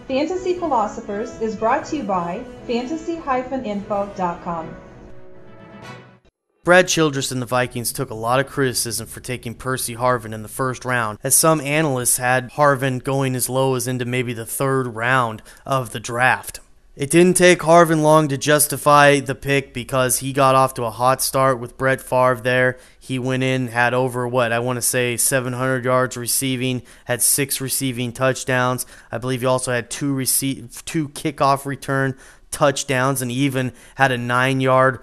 Fantasy Philosophers is brought to you by fantasy-info.com. Brad Childress and the Vikings took a lot of criticism for taking Percy Harvin in the first round, as some analysts had Harvin going as low as into maybe the third round of the draft. It didn't take Harvin long to justify the pick because he got off to a hot start with Brett Favre there. He went in, had over, 700 yards receiving, had 6 receiving touchdowns. I believe he also had 2 kickoff return touchdowns and even had a 9-yard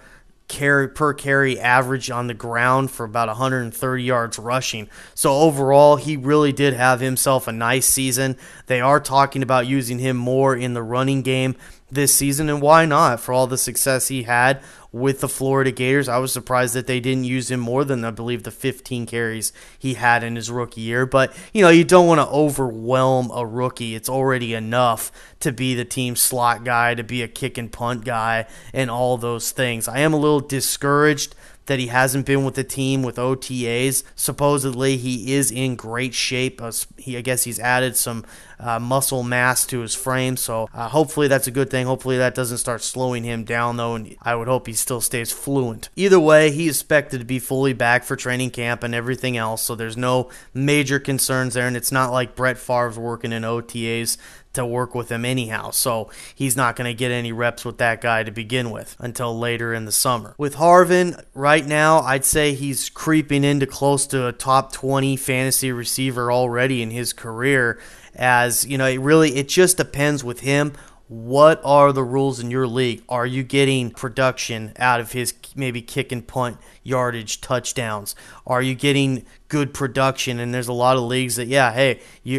per carry average on the ground for about 130 yards rushing. So overall, he really did have himself a nice season. They are talking about using him more in the running game this season, and why not? For all the success he had with the Florida Gators, I was surprised that they didn't use him more than, I believe, the 15 carries he had in his rookie year. But, you don't want to overwhelm a rookie. It's already enough to be the team slot guy, to be a kick and punt guy, and all those things. I am a little discouraged that he hasn't been with the team with OTAs. Supposedly, he is in great shape. I guess he's added some muscle mass to his frame, so hopefully that's a good thing. Hopefully that doesn't start slowing him down, though, and I would hope he still stays fluent. Either way, he's expected to be fully back for training camp and everything else, so there's no major concerns there, and it's not like Brett Favre's working in OTAs to work with him anyhow, so he's not going to get any reps with that guy to begin with until later in the summer. With Harvin, right now, I'd say he's creeping into close to a top 20 fantasy receiver already in his career, as, it just depends with him. What are the rules in your league? Are you getting production out of his maybe kick and punt yardage touchdowns? Are you getting good production? And there's a lot of leagues that,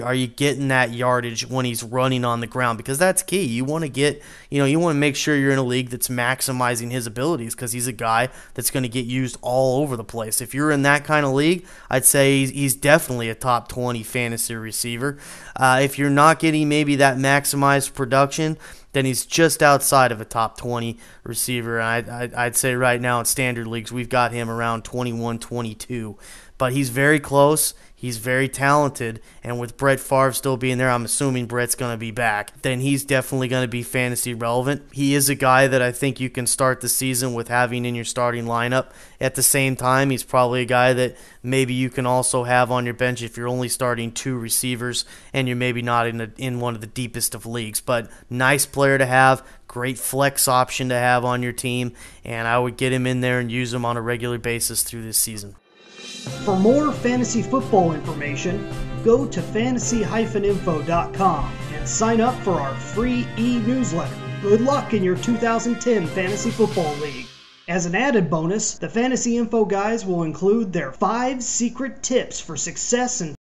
are you getting that yardage when he's running on the ground? Because that's key. You want to get, you want to make sure you're in a league that's maximizing his abilities, because he's a guy that's going to get used all over the place. If you're in that kind of league, I'd say he's definitely a top 20 fantasy receiver. If you're not getting maybe that maximized production, then he's just outside of a top 20 receiver. I'd say right now in standard leagues, we've got him around 21, 22. But he's very close. He's very talented. And with Brett Favre still being there, I'm assuming Brett's going to be back, then he's definitely going to be fantasy relevant. He is a guy that I think you can start the season with having in your starting lineup. At the same time, he's probably a guy that maybe you can also have on your bench if you're only starting 2 receivers and you're maybe not in one of the deepest of leagues. But nice player to have, great flex option to have on your team, and I would get him in there and use him on a regular basis through this season. For more fantasy football information, go to fantasy-info.com and sign up for our free e-newsletter. Good luck in your 2010 Fantasy Football League. As an added bonus, the Fantasy Info guys will include their 5 secret tips for success in